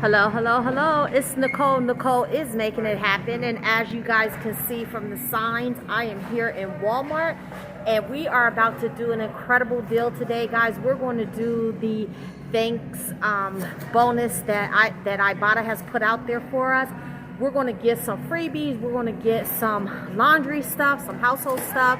Hello, hello, hello. It's Nicole. Nicole is making it happen. And as you guys can see from the signs, I am here in Walmart. And we are about to do an incredible deal today, guys. We're going to do the thanks bonus that Ibotta has put out there for us. We're going to get some freebies. We're going to get some laundry stuff, some household stuff.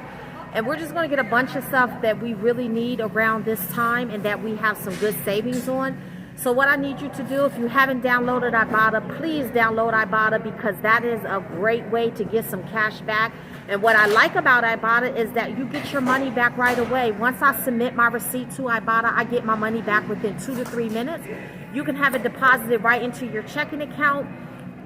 And we're just going to get a bunch of stuff that we really need around this time and that we have some good savings on. So what I need you to do, if you haven't downloaded Ibotta, please download Ibotta, because that is a great way to get some cash back. And what I like about Ibotta is that you get your money back right away. Once I submit my receipt to Ibotta, I get my money back within 2 to 3 minutes. You can have it deposited right into your checking account,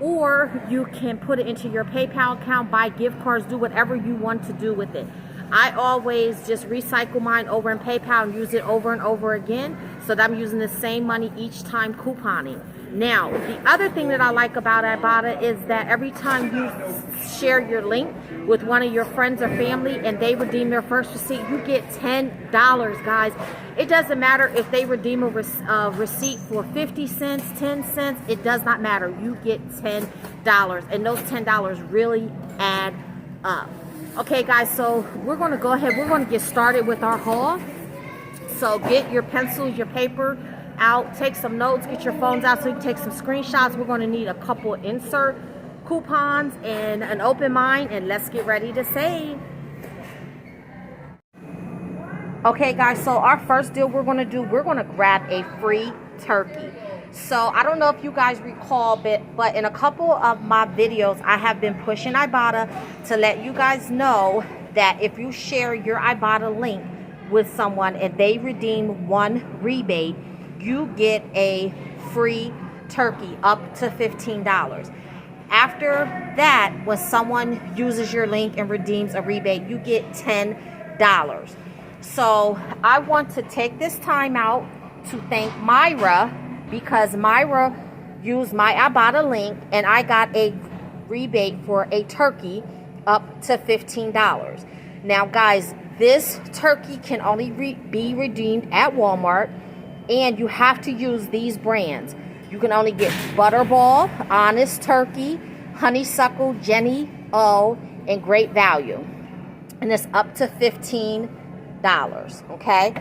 or you can put it into your PayPal account, buy gift cards, do whatever you want to do with it. I always just recycle mine over in PayPal and use it over and over again, so that I'm using the same money each time couponing. Now, the other thing that I like about Ibotta is that every time you share your link with one of your friends or family and they redeem their first receipt, you get $10, guys. It doesn't matter if they redeem a receipt for 50 cents, 10 cents, it does not matter. You get $10, and those $10 really add up. Okay, guys, so we're going to go ahead. We're going to get started with our haul. So get your pencils, your paper out, take some notes, get your phones out so you can take some screenshots. We're going to need a couple insert coupons and an open mind, and let's get ready to save. Okay, guys, so our first deal we're going to do, we're going to grab a free turkey. So I don't know if you guys recall, but in a couple of my videos, I have been pushing Ibotta to let you guys know that if you share your Ibotta link with someone and they redeem one rebate, you get a free turkey up to $15. After that, when someone uses your link and redeems a rebate, you get $10. So I want to take this time out to thank Myra, because Myra used my Ibotta link and I got a rebate for a turkey up to $15. Now, guys, this turkey can only be redeemed at Walmart, and you have to use these brands. You can only get Butterball, Honest Turkey, Honeysuckle, Jenny O, and Great Value. And it's up to $15. Okay,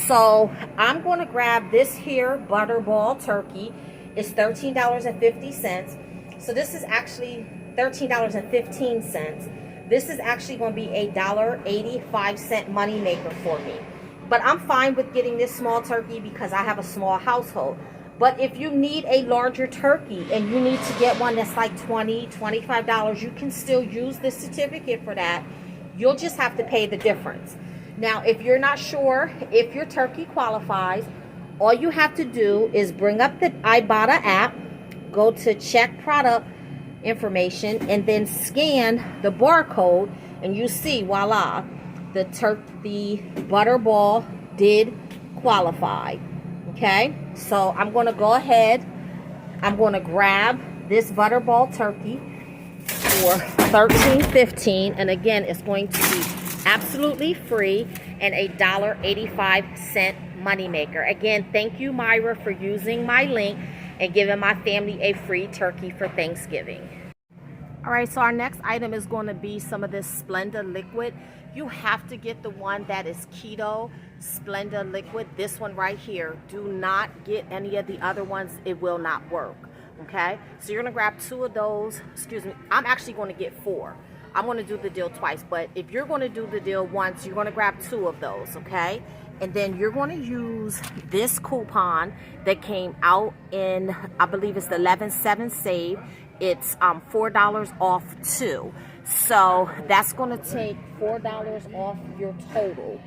so I'm going to grab this here Butterball turkey. It's $13.50. So this is actually $13.15. This is actually going to be a $1.85 money maker for me. But I'm fine with getting this small turkey because I have a small household. But if you need a larger turkey and you need to get one that's like $20, $25, you can still use this certificate for that. You'll just have to pay the difference. Now, if you're not sure if your turkey qualifies, all you have to do is bring up the Ibotta app, go to check product information, and then scan the barcode, and you see, voila, the Butterball did qualify. Okay, so I'm going to go ahead. I'm going to grab this Butterball turkey for $13.15, and again, it's going to be absolutely free and a $1.85 moneymaker. Again, thank you, Myra, for using my link and giving my family a free turkey for Thanksgiving. All right, so our next item is going to be some of this Splenda liquid. You have to get the one that is keto Splenda liquid, this one right here. Do not get any of the other ones. It will not work. Okay, so you're going to grab 2 of those. Excuse me, I'm actually going to get 4. I'm going to do the deal twice, but if you're going to do the deal once, you're going to grab 2 of those, okay? And then you're going to use this coupon that came out in, I believe it's the 11/7 save. It's $4 off 2. So that's going to take $4 off your total.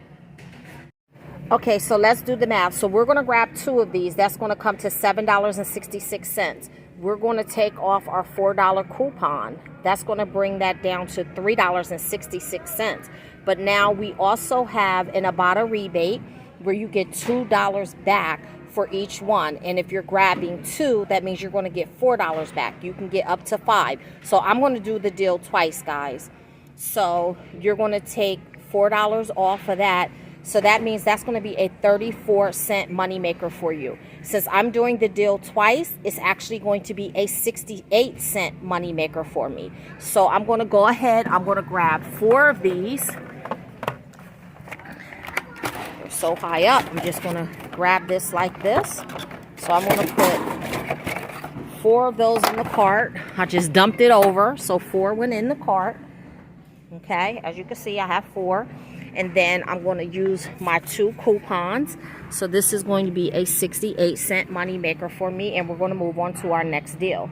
Okay, so let's do the math. So we're going to grab 2 of these. That's going to come to $7.66. We're going to take off our $4 coupon. That's going to bring that down to $3.66. But now we also have an Ibotta rebate where you get $2 back for each one. And if you're grabbing 2, that means you're going to get $4 back. You can get up to 5. So I'm going to do the deal twice, guys. So you're going to take $4 off of that So that means that's going to be a 34-cent moneymaker for you. Since I'm doing the deal twice, it's actually going to be a 68-cent moneymaker for me. So I'm going to go ahead. I'm going to grab 4 of these. They're so high up. I'm just going to grab this like this. So I'm going to put 4 of those in the cart. I just dumped it over. So 4 went in the cart. Okay, as you can see, I have 4. And then I'm going to use my 2 coupons. So this is going to be a 68-cent moneymaker for me. And we're going to move on to our next deal.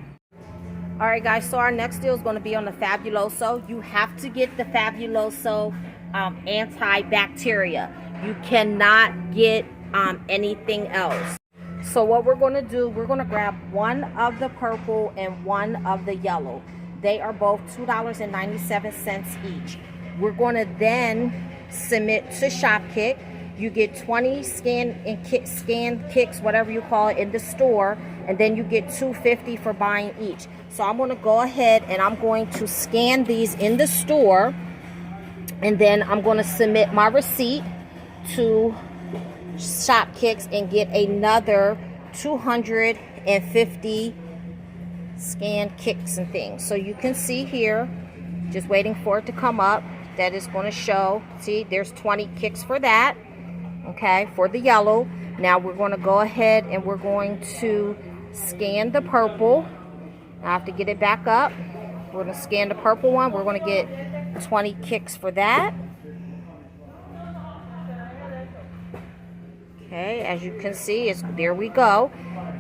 All right, guys. So our next deal is going to be on the Fabuloso. You have to get the Fabuloso antibacteria. You cannot get anything else. So what we're going to do, we're going to grab 1 of the purple and 1 of the yellow. They are both $2.97 each. We're going to then submit to Shopkick. You get 20 scan kicks, whatever you call it, in the store, and then you get $2.50 for buying each. So I'm going to go ahead and I'm going to scan these in the store, and then I'm going to submit my receipt to Shopkicks and get another 250 scan kicks and things. So you can see here, just waiting for it to come up, that is going to show, see, there's 20 kicks for that, okay, for the yellow. Now we're going to go ahead and we're going to scan the purple. I have to get it back up. We're going to scan the purple one. We're going to get 20 kicks for that. Okay, as you can see, there we go.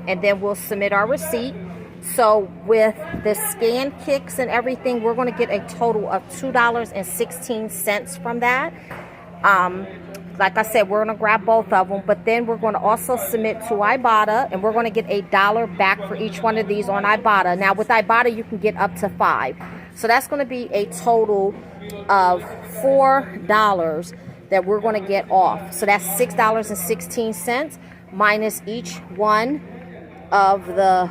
And then we'll submit our receipt. So with the scan kicks and everything, we're going to get a total of $2.16 from that. Like I said, we're going to grab both of them, but then we're going to also submit to Ibotta, and we're going to get $1 back for each one of these on Ibotta. Now with Ibotta, you can get up to 5. So that's going to be a total of $4 that we're going to get off. So that's $6.16 minus each one of the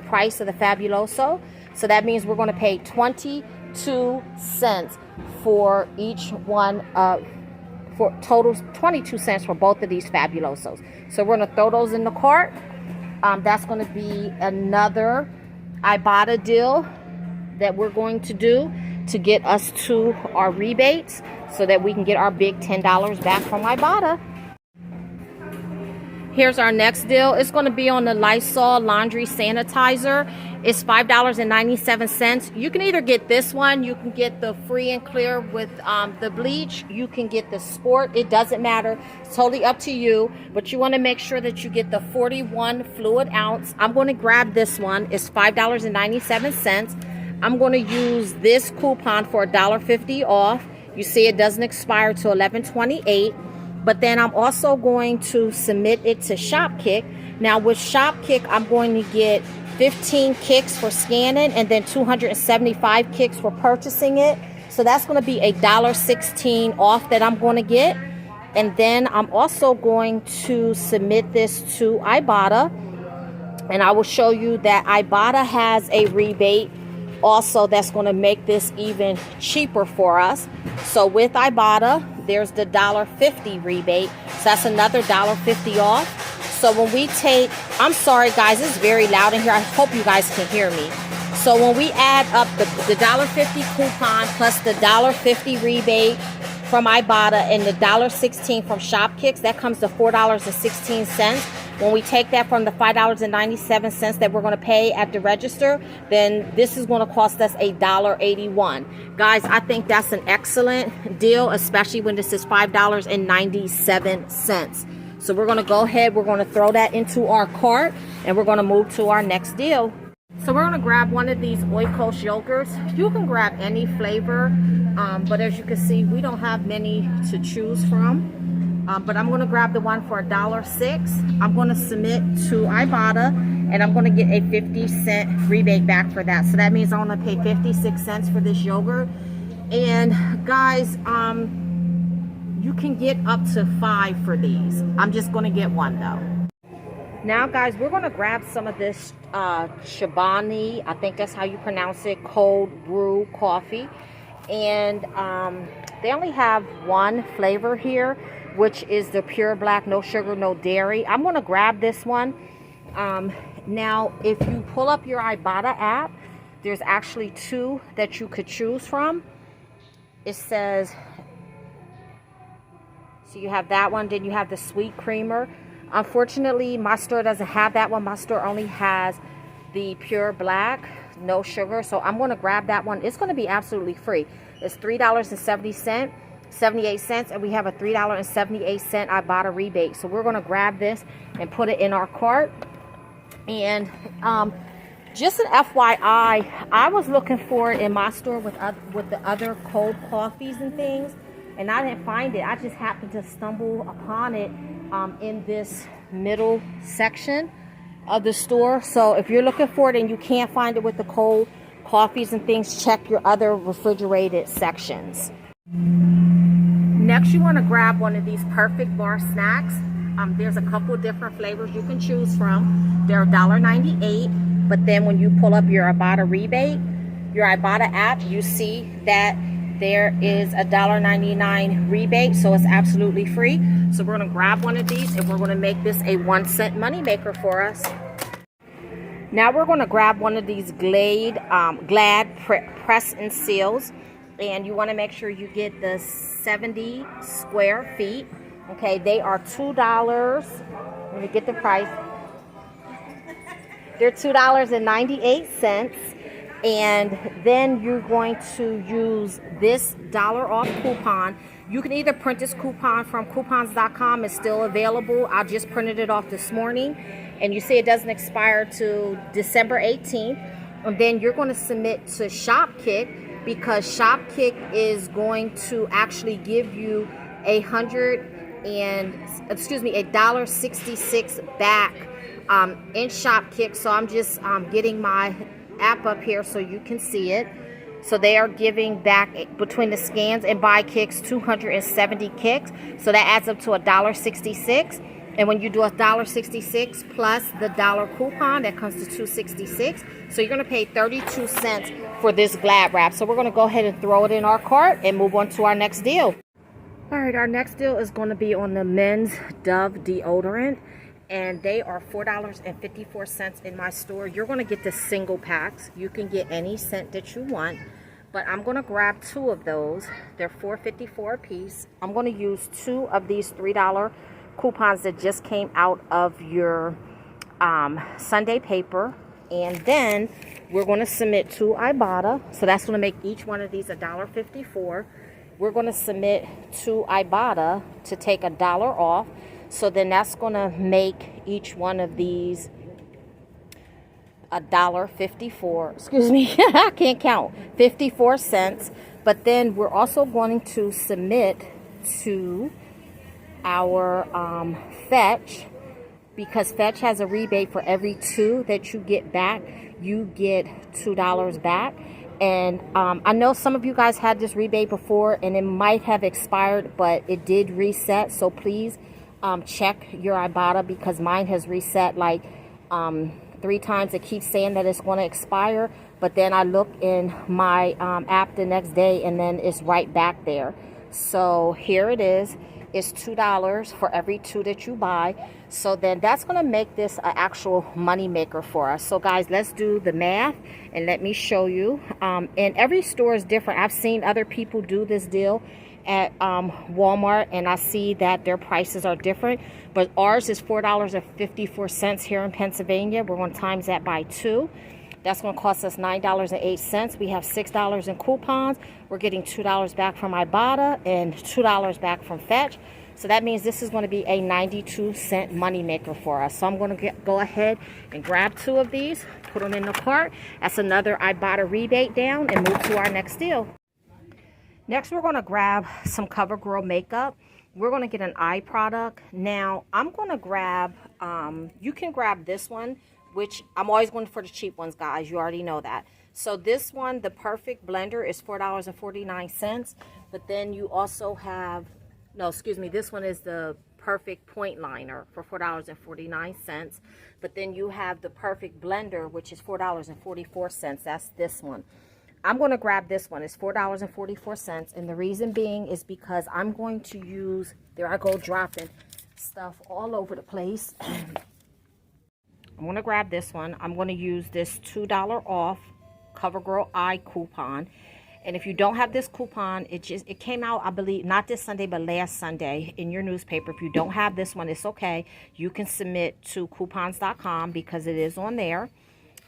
price of the Fabuloso. So that means we're going to pay 22 cents for each one, for total 22 cents for both of these Fabulosos. So we're going to throw those in the cart. That's going to be another Ibotta deal that we're going to do to get us to our rebates so that we can get our big $10 back from Ibotta. Here's our next deal. It's going to be on the Lysol laundry sanitizer. It's $5.97. You can either get this one, you can get the free and clear with the bleach, you can get the sport. It doesn't matter. It's totally up to you, but you want to make sure that you get the 41 fluid ounce. I'm going to grab this one. It's $5.97. I'm going to use this coupon for $1.50 off. You see, it doesn't expire till 11/28. But then I'm also going to submit it to Shopkick. Now with Shopkick, I'm going to get 15 kicks for scanning and then 275 kicks for purchasing it. So that's going to be $1.16 off that I'm going to get. And then I'm also going to submit this to Ibotta. And I will show you that Ibotta has a rebate also that's going to make this even cheaper for us. So with Ibotta, there's the $1.50 rebate. So that's another $1.50 off. So when we take, I'm sorry guys, it's very loud in here. I hope you guys can hear me. So when we add up the $1.50 coupon plus the $1.50 rebate from Ibotta and the $1.16 from Shopkicks, that comes to $4.16. When we take that from the $5.97 that we're going to pay at the register, then this is going to cost us $1.81. Guys, I think that's an excellent deal, especially when this is $5.97. So we're going to go ahead, we're going to throw that into our cart, and we're going to move to our next deal. So we're going to grab one of these Oikos yogurts. You can grab any flavor, but as you can see, we don't have many to choose from. But I'm going to grab the one for $1.06. I'm going to submit to Ibotta, and I'm going to get a 50-cent rebate back for that. So that means I'm going to pay 56 cents for this yogurt. And guys, you can get up to 5 for these. I'm just going to get one though. Now guys, we're going to grab some of this Chobani, I think that's how you pronounce it, cold brew coffee. And they only have one flavor here. which is the pure black, no sugar, no dairy. I'm going to grab this one. Now, if you pull up your Ibotta app, there's actually two that you could choose from. It says, so you have that one, then you have the sweet creamer. Unfortunately, my store doesn't have that one. My store only has the pure black, no sugar. So I'm going to grab that one. It's going to be absolutely free. It's $3.78, and we have a $3.78 Ibotta rebate. So we're going to grab this and put it in our cart. And just an FYI, I was looking for it in my store with the other cold coffees and things, and I didn't find it. I just happened to stumble upon it in this middle section of the store. So if you're looking for it and you can't find it with the cold coffees and things, check your other refrigerated sections. Next, you want to grab one of these perfect bar snacks. There's a couple different flavors you can choose from. They're $1.98, but then when you pull up your Ibotta rebate, your Ibotta app, you see that there is a $1.99 rebate, so it's absolutely free. So we're going to grab one of these, and we're going to make this a 1-cent money maker for us. Now we're going to grab one of these Glad press and seals, and you want to make sure you get the 70 square feet. Okay, they are $2. Let me get the price. They're $2.98. And then you're going to use this $1 off coupon. You can either print this coupon from coupons.com. It's still available. I just printed it off this morning. And you see it doesn't expire to December 18th. And then you're going to submit to Shopkick, because Shopkick is going to actually give you $1.66 back in Shopkick. So I'm just getting my app up here so you can see it. So they are giving back between the scans and buy kicks 270 kicks. So that adds up to $1.66. And when you do $1.66 plus the $1 coupon, that comes to $2.66. So you're going to pay 32 cents for this Glad wrap. So we're going to go ahead and throw it in our cart and move on to our next deal. All right, our next deal is going to be on the men's Dove deodorant, and they are $4.54 in my store. You're going to get the single packs. You can get any scent that you want, but I'm going to grab two of those. They're $4.54 a piece. I'm going to use two of these $3 coupons that just came out of your Sunday paper, and then we're going to submit to Ibotta. So that's going to make each one of these $1.54. We're going to submit to Ibotta to take $1 off. So then that's going to make each one of these $1.54. Excuse me, I can't count. 54 cents. But then we're also going to submit to our Fetch, because Fetch has a rebate for every two that you get back. You get $2 back. And I know some of you guys had this rebate before, and it might have expired, but it did reset. So please check your Ibotta, because mine has reset like 3 times. It keeps saying that it's going to expire, but then I look in my app the next day, and then it's right back there. So here it is. It's $2 for every two that you buy. So then that's going to make this an actual money maker for us. So guys, let's do the math and let me show you. And every store is different. I've seen other people do this deal at Walmart, and I see that their prices are different, but ours is $4.54 here in Pennsylvania. We're going to times that by 2. That's going to cost us $9.08. We have $6 in coupons. We're getting $2 back from Ibotta and $2 back from Fetch. So that means this is going to be a 92-cent money maker for us. So I'm going to go ahead and grab two of these, put them in the cart. That's another Ibotta rebate down, and move to our next deal. Next, we're going to grab some CoverGirl makeup. We're going to get an eye product. Now, I'm going to grab, you can grab this one, which I'm always going for the cheap ones, guys. You already know that. So this one, the Perfect Blender, is $4.49. But then you also have, no, excuse me, this one is the Perfect Point Liner for $4.49. But then you have the Perfect Blender, which is $4.44. That's this one. I'm going to grab this one. It's $4.44. And the reason being is because I'm going to use, there I go dropping stuff all over the place. I'm going to grab this one. I'm going to use this $2 off CoverGirl Eye coupon. And if you don't have this coupon, it came out, I believe, not this Sunday, but last Sunday in your newspaper. If you don't have this one, it's okay. You can submit to coupons.com because it is on there.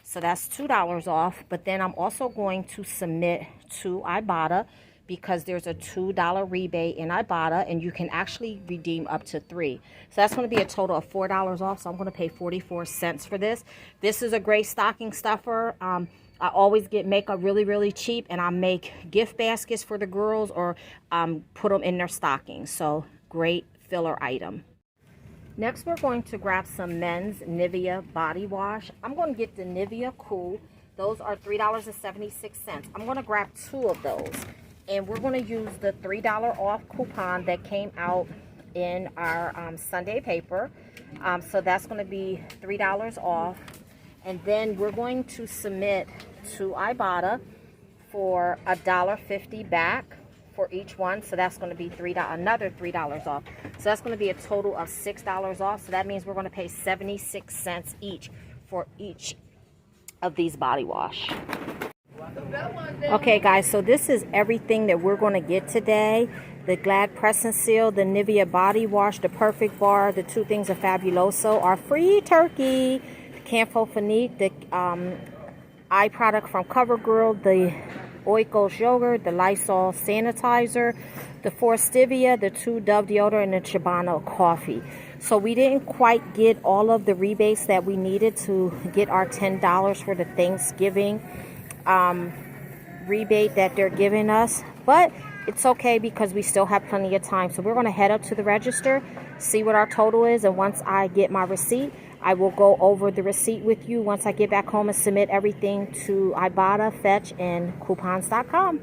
So that's $2 off. But then I'm also going to submit to Ibotta because there's a $2 rebate in Ibotta, and you can actually redeem up to 3. So that's going to be a total of $4 off. So I'm going to pay 44 cents for this. This is a great stocking stuffer. I always get makeup really, really cheap, and I make gift baskets for the girls or put them in their stockings. So great filler item. Next, we're going to grab some men's Nivea body wash. I'm going to get the Nivea Cool. Those are $3.76. I'm going to grab 2 of those. And we're going to use the $3 off coupon that came out in our Sunday paper. So that's going to be $3 off. And then we're going to submit to Ibotta for $1.50 back for each one. So that's going to be another $3 off. So that's going to be a total of $6 off. So that means we're going to pay 76 cents each for each of these body wash. Okay, guys, so this is everything that we're going to get today. The Glad Press and Seal, the Nivea body wash, the Perfect Bar, the 2 things of Fabuloso, our free turkey, the Canfofonique, the eye product from CoverGirl, the Oikos yogurt, the Lysol sanitizer, the 4 Stevia, the 2 Dove deodorant, and the Chibano coffee. So we didn't quite get all of the rebates that we needed to get our $10 for the Thanksgiving rebate that they're giving us, but it's okay because we still have plenty of time. So we're going to head up to the register, see what our total is, and once I get my receipt, I will go over the receipt with you once I get back home and submit everything to Ibotta, Fetch, and coupons.com.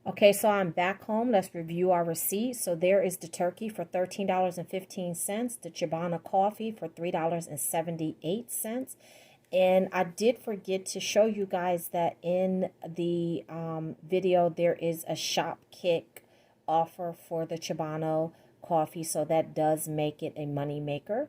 Okay, so I'm back home. Let's review our receipt. So there is the turkey for $13.15, the Chibana coffee for $3.78. And I did forget to show you guys that in the video, there is a shop kick offer for the Chibano coffee. So that does make it a money maker.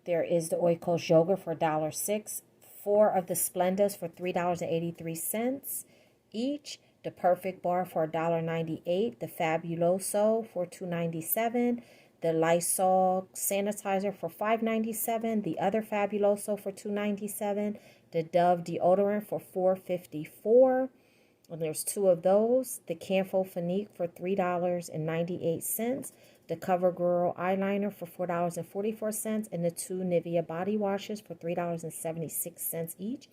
There is the Oikos yogurt for $1.06. 4 of the Splendas for $3.83 each. The Perfect Bar for $1.98. The Fabuloso for $2.97. The Lysol sanitizer for $5.97. The other Fabuloso for $2.97. The Dove deodorant for $4.54. And there's 2 of those. The Canfofonique for $3.98. The CoverGirl Eyeliner for $4.44. And the 2 Nivea body washes for $3.76 each.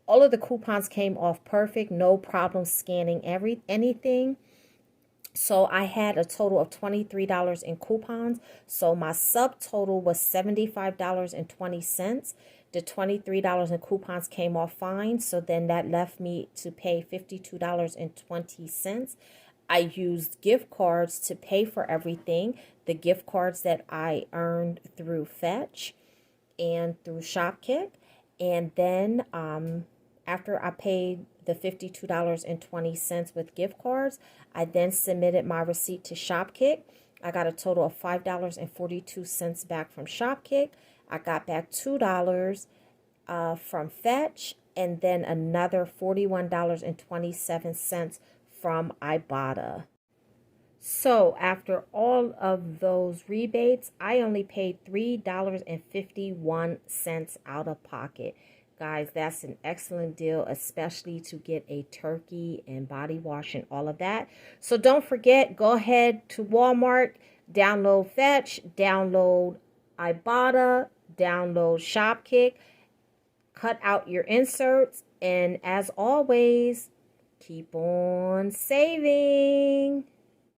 All of the coupons came off perfect. No problem scanning anything. So I had a total of $23 in coupons. So my subtotal was $75.20. The $23 in coupons came off fine. So then that left me to pay $52.20. I used gift cards to pay for everything. The gift cards that I earned through Fetch and through Shopkick. And then after I paid the $52.20 with gift cards, I then submitted my receipt to Shopkick. I got a total of $5.42 back from Shopkick. I got back $2 from Fetch, and then another $41.27 from Ibotta. So after all of those rebates, I only paid $3.51 out of pocket. Guys, that's an excellent deal, especially to get a turkey and body wash and all of that. So don't forget, go ahead to Walmart, download Fetch, download Ibotta, download Shopkick, cut out your inserts, and as always, keep on saving.